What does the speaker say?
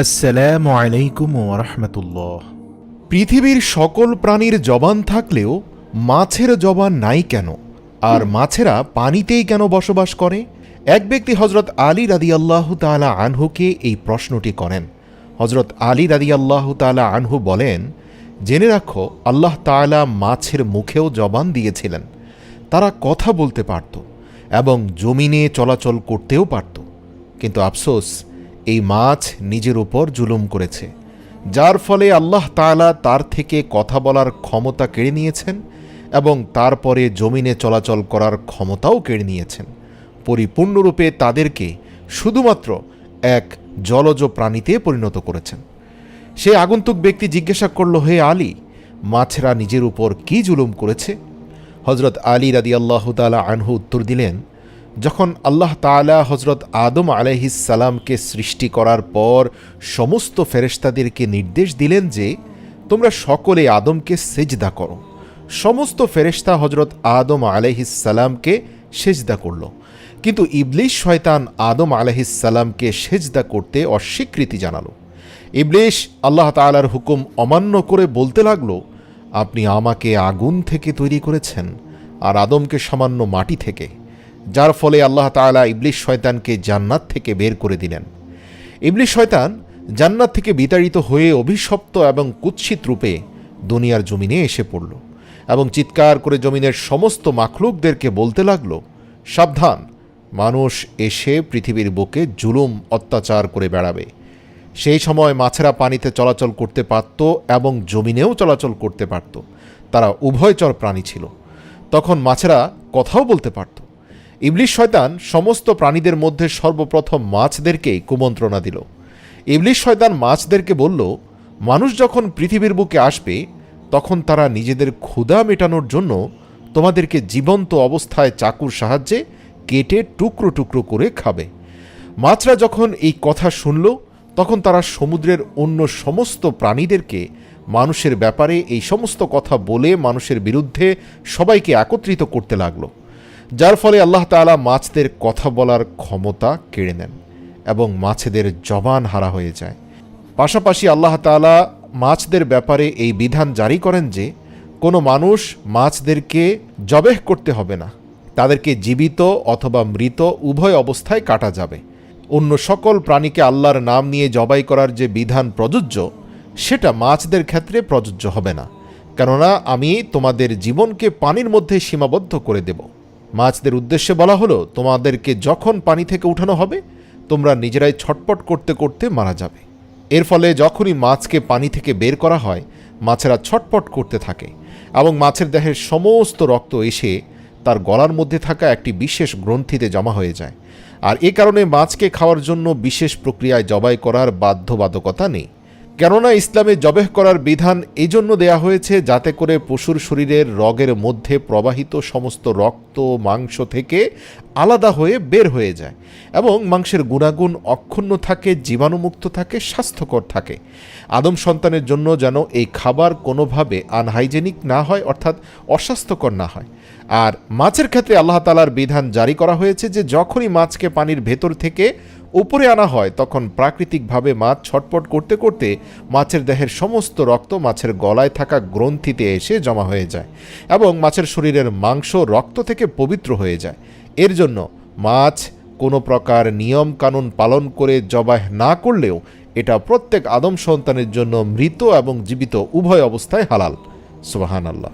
আসসালামু আলাইকুম ওয়া রাহমাতুল্লাহ। পৃথিবীর সকল প্রাণীর জবান থাকলেও মাছের জবান নাই কেন? আর মাছেরা পানিতেই কেন বসবাস করে? এক ব্যক্তি হজরত আলী রাদিয়াল্লাহু তাআলা আনহুকে এই প্রশ্নটি করেন। হজরত আলী রাদিয়াল্লাহু তাআলা আনহু বলেন, জেনে রাখো, আল্লাহ তাআলা মাছের মুখেও জবান দিয়েছিলেন। তারা কথা বলতে পারত এবং জমিনে চলাচল করতেও পারত, কিন্তু আফসোস, এই মাছ নিজের উপর জুলুম করেছে, যার ফলে আল্লাহ তাআলা তার থেকে কথা বলার ক্ষমতা কেড়ে নিয়েছেন এবং তারপরে জমিনে চলাচল করার ক্ষমতাও কেড়ে নিয়েছেন। পরিপূর্ণরূপে তাদেরকে শুধুমাত্র এক জলজ প্রাণীতে পরিণত করেছেন। সে আগন্তুক ব্যক্তি জিজ্ঞাসা করল, হে আলী, মাছেরা নিজের উপর কি জুলুম করেছে? হজরত আলী রাদিয়াল্লাহু তাআলা আনহু উত্তর দিলেন, যখন আল্লাহ তাআলা হজরত আদম আলাইহিসসালামকে সৃষ্টি করার পর সমস্ত ফেরেশতাদেরকে নির্দেশ দিলেন যে তোমরা সকলে আদমকে সেজদা করো, সমস্ত ফেরেশতা হজরত আদম আলাইহিসসালামকে সেজদা করল, কিন্তু ইবলিস শয়তান আদম আলাইহিসসালামকে সেজদা করতে অস্বীকৃতি জানালো। ইবলিস আল্লাহ তাআলার হুকুম অমান্য করে বলতে লাগলো, আপনি আমাকে আগুন থেকে তৈরি করেছেন আর আদমকে সামান্য মাটি থেকে, যার ফলে আল্লাহ তাআলা ইবলিস শয়তানকে জান্নাত থেকে বের করে দিলেন। ইবলিস শয়তান জান্নাত থেকে বিতাড়িত হয়ে অভিশপ্ত এবং কুৎসিত রূপে দুনিয়ার জমিনে এসে পড়ল এবং চিৎকার করে জমিনের সমস্ত মাখলুকদেরকে বলতে লাগল, সাবধান, মানুষ এসে পৃথিবীর বুকে জুলুম অত্যাচার করে বেড়াবে। সেই সময় মাছেরা পানিতে চলাচল করতে পারত এবং জমিনেও চলাচল করতে পারত। তারা উভয়চর প্রাণী ছিল। তখন মাছেরা কথাও বলতে পারত। ইবলিস শয়তান সমস্ত প্রাণীদের মধ্যে সর্বপ্রথম মাছদেরকেই কুমন্ত্রণা দিল। ইবলিস শয়তান মাছদেরকে বলল, মানুষ যখন পৃথিবীর বুকে আসবে তখন তারা নিজেদের ক্ষুধা মেটানোর জন্য তোমাদেরকে জীবন্ত অবস্থায় চাকুর সাহায্যে কেটে টুকরো টুকরো করে খাবে। মাছরা যখন এই কথা শুনল তখন তারা সমুদ্রের অন্য সমস্ত প্রাণীদেরকে মানুষের ব্যাপারে এই সমস্ত কথা বলে মানুষের বিরুদ্ধে সবাইকে একত্রিত করতে লাগলো, যার ফলে আল্লাহ তাআলা মাছদের কথা বলার ক্ষমতা কেড়ে নেন এবং মাছেদের জবান হারা হয়ে যায়। পাশাপাশি আল্লাহ তাআলা মাছদের ব্যাপারে এই বিধান জারি করেন যে কোনো মানুষ মাছদেরকে জবেহ করতে হবে না, তাদেরকে জীবিত অথবা মৃত উভয় অবস্থায় কাটা যাবে। অন্য সকল প্রাণীকে আল্লাহর নাম নিয়ে জবাই করার যে বিধান প্রযোজ্য, সেটা মাছদের ক্ষেত্রে প্রযোজ্য হবে না, কেননা আমি তোমাদের জীবনকে পানির মধ্যে সীমাবদ্ধ করে দেব। মাছদের উদ্দেশ্যে বলা হলো, তোমাদেরকে যখন পানি থেকে উঠানো হবে তোমরা নিজেরাই ছটপট করতে করতে মারা যাবে। এর ফলে যখনই মাছকে পানি থেকে বের করা হয় মাছেরা ছটপট করতে থাকে এবং মাছের দেহের সমস্ত রক্ত এসে তার গলার মধ্যে থাকা একটি বিশেষ গ্রন্থিতে জমা হয়ে যায়। আর এ কারণে মাছকে খাওয়ার জন্য বিশেষ প্রক্রিয়ায় জবাই করার বাধ্যবাধকতা নেই, কেননা ইসলামে জবেহ করার বিধান এই জন্য দেয়া হয়েছে যাতে করে পশুর শরীরের রগের মধ্যে প্রবাহিত সমস্ত রক্ত মাংস থেকে আলাদা হয়ে বের হয়ে যায় এবং মাংসের গুণাগুণ অক্ষুণ্ণ থাকে, জীবাণুমুক্ত থাকে, স্বাস্থ্যকর থাকে। আদম সন্তানের জন্য যেন এই খাবার কোনোভাবে আনহাইজেনিক না হয়, অর্থাৎ অস্বাস্থ্যকর না হয়। আর মাছের ক্ষেত্রে আল্লাহ তাআলার বিধান জারি করা হয়েছে যে যখনই মাছকে পানির ভেতর থেকে উপরে আনা হয় তখন প্রাকৃতিকভাবে মাছ ছটপট করতে করতে মাছের দেহের সমস্ত রক্ত মাছের গলায় থাকা গ্রন্থিতে এসে জমা হয়ে যায় এবং মাছের শরীরের মাংস রক্ত থেকে পবিত্র হয়ে যায়। এর জন্য মাছ কোনো প্রকার নিয়ম কানুন পালন করে জবাই না করলেও এটা প্রত্যেক আদম সন্তানের জন্য মৃত এবং জীবিত উভয় অবস্থায় হালাল। সুবহানাল্লাহ।